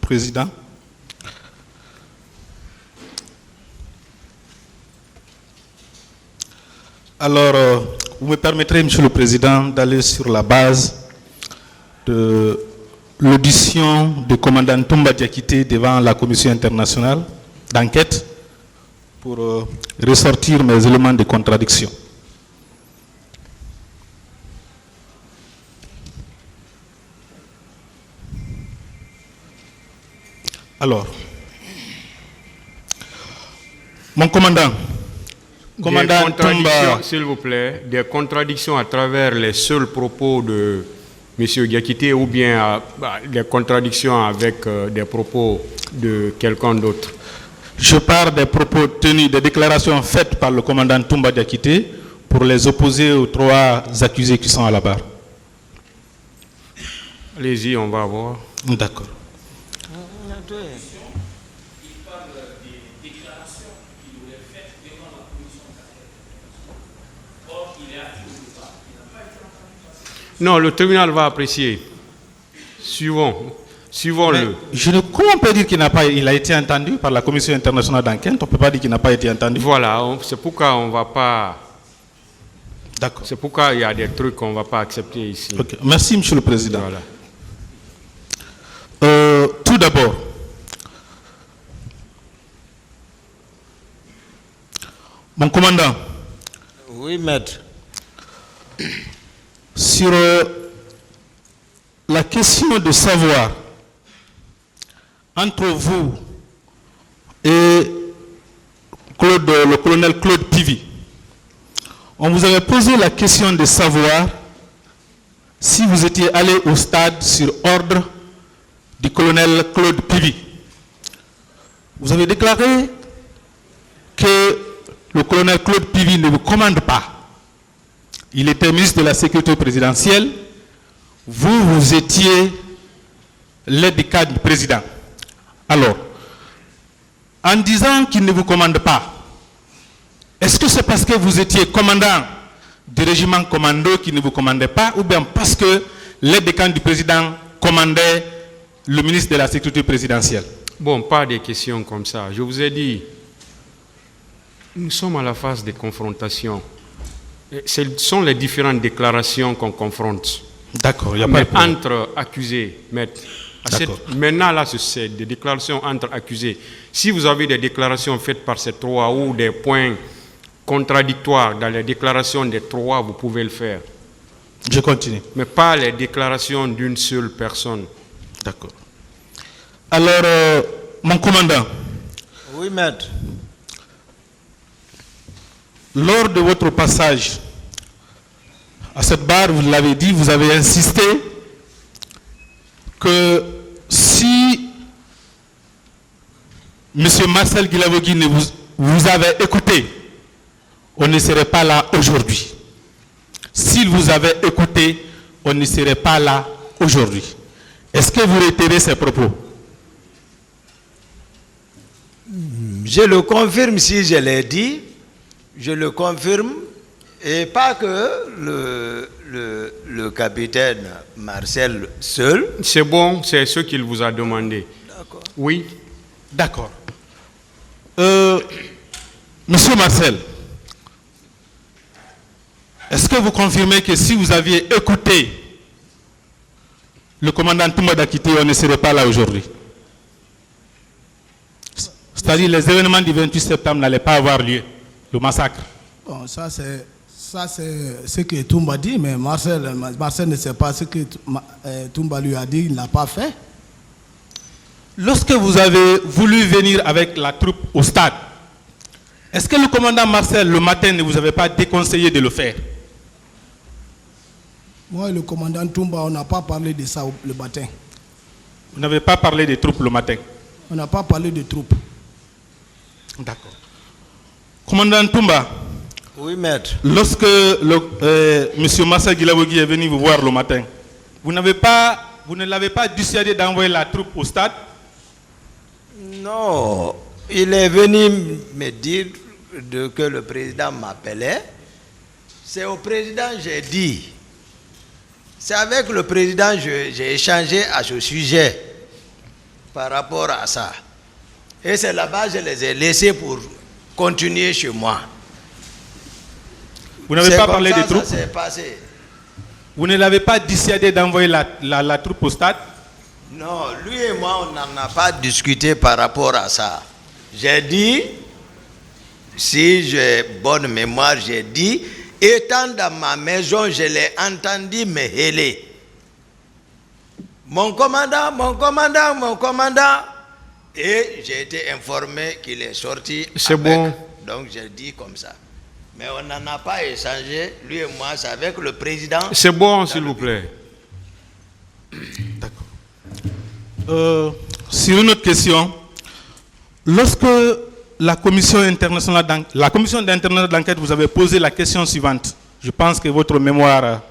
Président. Alors, vous me permettrez, Monsieur le Président, d'aller sur la base de l'audition du commandant Toumba Diakité devant la Commission internationale d'enquête pour ressortir mes éléments de contradiction. Alors, mon commandant Toumba, s'il vous plaît, des contradictions à travers les seuls propos de M. Diakité ou bien des contradictions avec des propos de quelqu'un d'autre. Je parle des propos tenus, des déclarations faites par le commandant Toumba Diakité pour les opposer aux 3 accusés qui sont à la barre. Allez-y, on va voir. D'accord. Non, le tribunal va apprécier. Suivons-le. Comment on peut dire qu'il a été entendu par la Commission internationale d'enquête? On ne peut pas dire qu'il n'a pas été entendu. Voilà, c'est pourquoi on ne va pas... D'accord. C'est pourquoi il y a des trucs qu'on ne va pas accepter ici. Okay. Merci, Monsieur le Président. Voilà. Tout d'abord, mon commandant. Oui, maître. Sur la question de savoir entre vous et le colonel Claude Pivi, on vous avait posé la question de savoir si vous étiez allé au stade sur ordre du colonel Claude Pivi. Vous avez déclaré que le colonel Claude Pivi ne vous commande pas. Il était ministre de la Sécurité présidentielle. Vous étiez l'aide de camp du président. Alors, en disant qu'il ne vous commande pas, est-ce que c'est parce que vous étiez commandant du régiment commando qui ne vous commandait pas, ou bien parce que l'aide de camp du président commandait le ministre de la Sécurité présidentielle? Bon, pas des questions comme ça. Je vous ai dit, nous sommes à la phase des confrontations. Ce sont les différentes déclarations qu'on confronte. D'accord, il n'y a pas de problème. Entre accusés, maître. Maintenant, là, c'est des déclarations entre accusés. Si vous avez des déclarations faites par ces 3 ou des points contradictoires dans les déclarations des 3, vous pouvez le faire. Je continue. Mais pas les déclarations d'une seule personne. D'accord. Alors, mon commandant. Oui, maître. Lors de votre passage à cette barre, vous l'avez dit, vous avez insisté que si M. Marcel Guilavogui vous avait écouté, on ne serait pas là aujourd'hui. S'il vous avait écouté, on ne serait pas là aujourd'hui. Est-ce que vous retirez ces propos? Je le confirme si je l'ai dit. Je le confirme, et pas que le capitaine Marcel seul. C'est bon, c'est ce qu'il vous a demandé. D'accord. Oui. D'accord. Monsieur Marcel, est-ce que vous confirmez que si vous aviez écouté le commandant Toumba Diakité, on ne serait pas là aujourd'hui? C'est-à-dire les événements du 28 septembre n'allaient pas avoir lieu. Le massacre. Bon, ça c'est ce que Toumba dit, mais Marcel ne sait pas ce que Toumba lui a dit, il n'a pas fait. Lorsque vous avez voulu venir avec la troupe au stade, est-ce que le commandant Marcel, le matin, ne vous avait pas déconseillé de le faire? Moi et le commandant Toumba, on n'a pas parlé de ça le matin. Vous n'avez pas parlé des troupes le matin? On n'a pas parlé de troupes. D'accord. Commandant Toumba, oui, maître. Lorsque M. Marcel Guilavogui est venu vous voir le matin, vous ne l'avez pas dissuadé d'envoyer la troupe au stade? Non, il est venu me dire que le président m'appelait. C'est au président que j'ai dit. C'est avec le président que j'ai échangé à ce sujet. par rapport à ça. Et c'est là-bas que je les ai laissés pour continuer chez moi. Vous n'avez pas parlé des Ça troupes? s'est passé. Vous ne l'avez pas dissuadé d'envoyer la troupe au stade? Non, lui et moi, on n'en a pas discuté par rapport à ça. J'ai dit, si j'ai bonne mémoire, j'ai dit, étant dans ma maison, je l'ai entendu me héler. Mon commandant, mon commandant, mon commandant. Et j'ai été informé qu'il est sorti. C'est avec. bon. Donc j'ai dit comme ça. Mais on n'en a pas échangé, lui et moi, c'est avec le président. C'est bon, s'il vous plaît. D'accord. Sur une autre question, lorsque la commission internationale d'enquête vous avait posé la question suivante, je pense que votre mémoire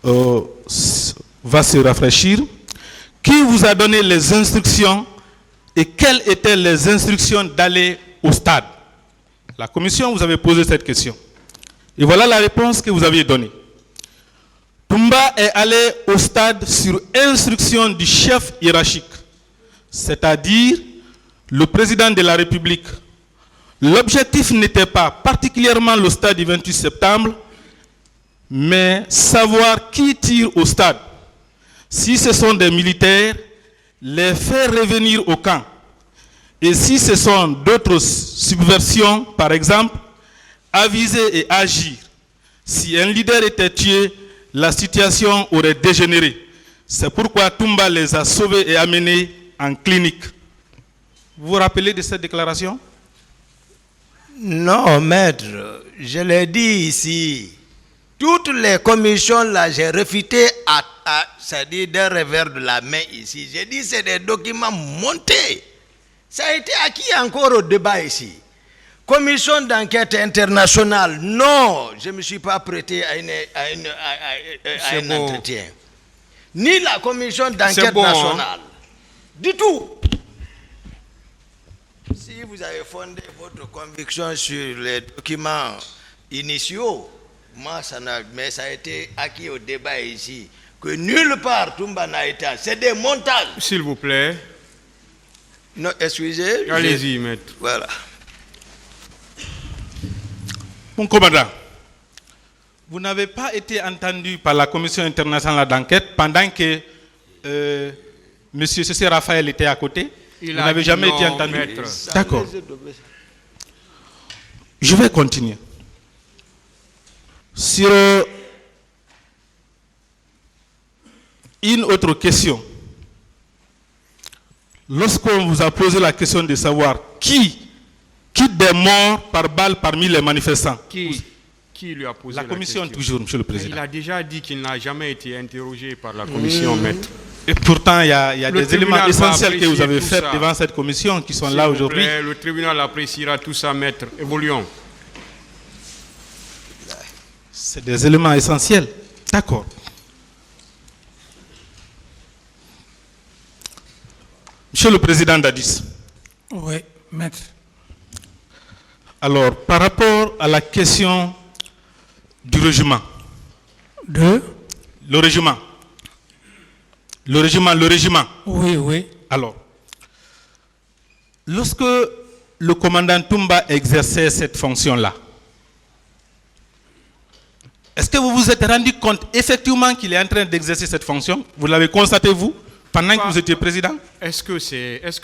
va se rafraîchir. Qui vous a donné les instructions et quelles étaient les instructions d'aller au stade? La commission vous avait posé cette question. Et voilà la réponse que vous aviez donnée. Toumba est allé au stade sur instruction du chef hiérarchique, c'est-à-dire le président de la République. L'objectif n'était pas particulièrement le stade du 28 septembre, mais savoir qui tire au stade. Si ce sont des militaires, les faire revenir au camp. Et si ce sont d'autres subversions, par exemple, aviser et agir. Si un leader était tué, la situation aurait dégénéré. C'est pourquoi Toumba les a sauvés et amenés en clinique. Vous vous rappelez de cette déclaration? Non, maître, je l'ai dit ici. Toutes les commissions là, j'ai réfuté c'est-à-dire d'un revers de la main ici. J'ai dit c'est des documents montés. Ça a été acquis encore au débat ici. Commission d'enquête internationale, non, je ne me suis pas prêté à un entretien. Ni la commission d'enquête nationale. Du tout. Si vous avez fondé votre conviction sur les documents initiaux, moi, mais ça a été acquis au débat ici, que nulle part Toumba n'a été. C'est des montages. S'il vous plaît. Non, excusez. Allez-y, maître. Voilà. Mon commandant, vous n'avez pas été entendu par la commission internationale d'enquête pendant que M. Cessé Raphaël était à côté? Vous n'avez jamais été entendu? D'accord. Je vais continuer. Sur une autre question. Lorsqu'on vous a posé la question de savoir qui des morts par balle parmi les manifestants. Qui lui a posé la commission question? toujours, monsieur le président. Il a déjà dit qu'il n'a jamais été interrogé par la commission, maître. Et pourtant, il y a des éléments essentiels que vous avez faits ça devant cette commission qui sont là aujourd'hui. Le tribunal appréciera tout ça, maître. Évoluons. C'est des éléments essentiels. D'accord. Monsieur le président Dadis. Oui, maître. Alors, par rapport à la question du régiment. Le régiment. Oui, oui. Alors, lorsque le commandant Toumba exerçait cette fonction-là, est-ce que vous vous êtes rendu compte effectivement qu'il est en train d'exercer cette fonction? Vous l'avez constaté, vous, pendant que vous étiez président? Est-ce que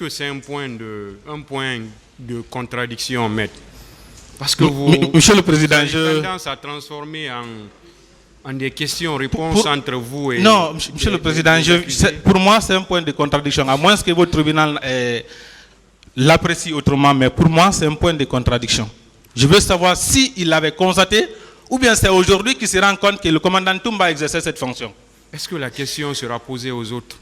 c'est un point de contradiction, maître? Parce que Monsieur le Président, vous avez tendance à transformer en des questions-réponses entre vous et... Non, Monsieur le Président, pour moi, c'est un point de contradiction. À moins que votre tribunal l'apprécie autrement, mais pour moi, c'est un point de contradiction. Je veux savoir s'il l'avait constaté, ou bien c'est aujourd'hui qu'il se rend compte que le commandant Toumba exerçait cette fonction. Est-ce que la question sera posée aux autres?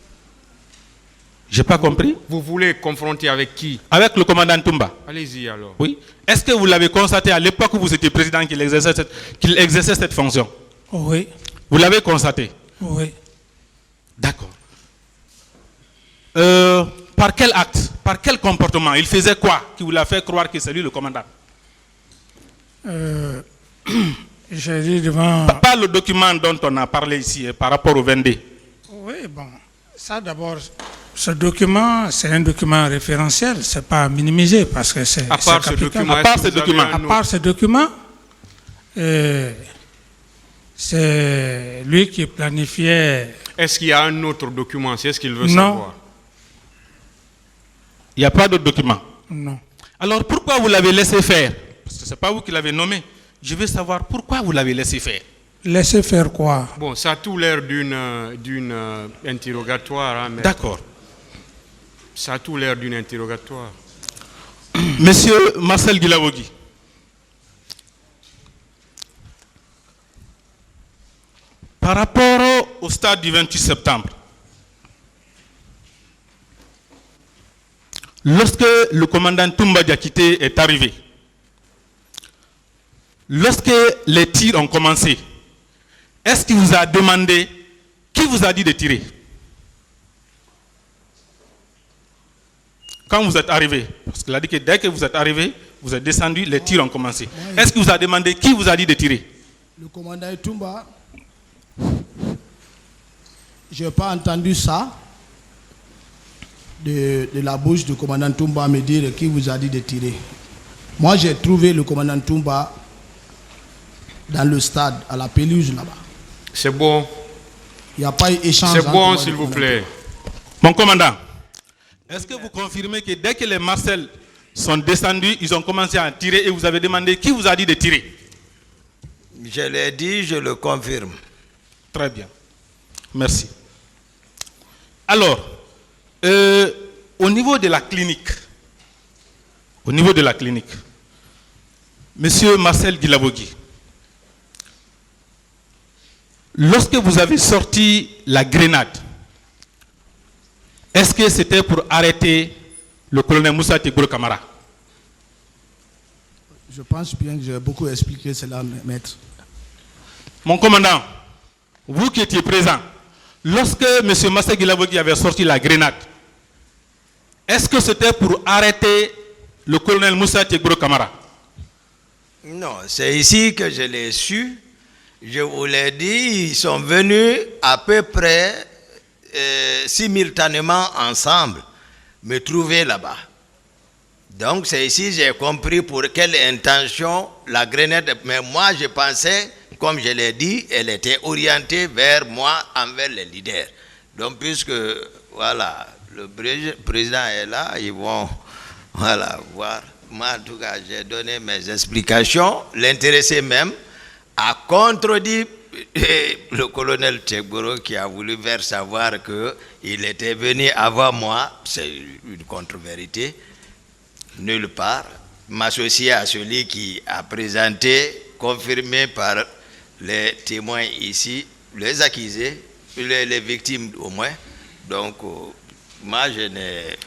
Je n'ai pas compris. Vous voulez confronter avec qui? Avec le commandant Toumba. Allez-y alors. Oui. Est-ce que vous l'avez constaté à l'époque où vous étiez président qu'il exerçait cette fonction? Oui. Vous l'avez constaté? Oui. D'accord. Par quel acte? Par quel comportement? Il faisait quoi qui vous l'a fait croire que c'est lui le commandant? J'ai dit devant... Pas le document dont on a parlé ici par rapport au 22. Oui, bon. Ça d'abord, Ce document, c'est un document référentiel, c'est pas minimisé parce que c'est. À part ce document, est-ce que vous avez un À autre? part ce document, c'est lui qui planifiait. Est-ce qu'il y a un autre document? C'est ce qu'il veut Non. savoir. Il n'y a pas d'autre document. Non. Alors pourquoi vous l'avez laissé faire? Parce que ce n'est pas vous qui l'avez nommé. Je veux savoir pourquoi vous l'avez laissé faire. Laissez faire quoi? Bon, ça a tout l'air d'une interrogatoire. Hein, mais D'accord. ça a tout l'air d'une interrogatoire. Monsieur Marcel Guilabogui. Par rapport au stade du 28 septembre, lorsque le commandant Toumba Diakité est arrivé, lorsque les tirs ont commencé, est-ce qu'il vous a demandé, qui vous a dit de tirer? Quand vous êtes arrivé, parce qu'il a dit que dès que vous êtes arrivé, vous êtes descendu, les tirs ont commencé. Est-ce qu'il vous a demandé, qui vous a dit de tirer? Le commandant Toumba, je n'ai pas entendu ça de la bouche du commandant Toumba me dire qui vous a dit de tirer. Moi, j'ai trouvé le commandant Toumba dans le stade, à la pelouse là-bas. C'est bon. Il n'y a pas eu échange. C'est bon, s'il vous plaît. Mon commandant, est-ce que vous confirmez que dès que les Marcel sont descendus, ils ont commencé à tirer et vous avez demandé qui vous a dit de tirer? Je l'ai dit, je le confirme. Très bien. Merci. Alors, au niveau de la clinique, Monsieur Marcel Guilabogui, lorsque vous avez sorti la grenade, est-ce que c'était pour arrêter le colonel Moussa Tegoro Camara? Je pense bien que j'ai beaucoup expliqué cela, maître. Mon commandant, vous qui étiez présent, lorsque M. Marcel Guilabogui avait sorti la grenade, est-ce que c'était pour arrêter le colonel Moussa Tegoro Camara? Non, c'est ici que je l'ai su. Je vous l'ai dit, ils sont venus à peu près simultanément ensemble me trouver là-bas. Donc c'est ici que j'ai compris pour quelle intention la grenade. Mais moi je pensais, comme je l'ai dit, elle était orientée vers moi, envers les leaders. Donc puisque voilà, le président est là, ils vont voilà, voir. Moi en tout cas j'ai donné mes explications. L'intéressé même a contredit le colonel Tegoro qui a voulu faire savoir qu'il était venu avant moi. C'est une contre-vérité. Nulle part. M'associer à celui qui a présenté, confirmé par les témoins ici, les accusés, les victimes au moins. Donc, moi,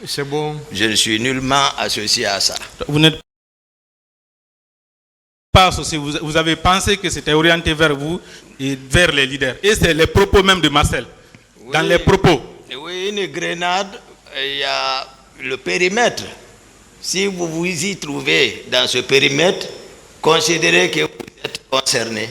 c'est bon. Je ne suis nullement associé à ça. Vous n'êtes pas associé, vous avez pensé que c'était orienté vers vous et vers les leaders. Et c'est les propos même de Marcel. Oui, dans les propos. Oui, une grenade, il y a le périmètre. Si vous vous y trouvez dans ce périmètre, considérez que vous êtes concerné.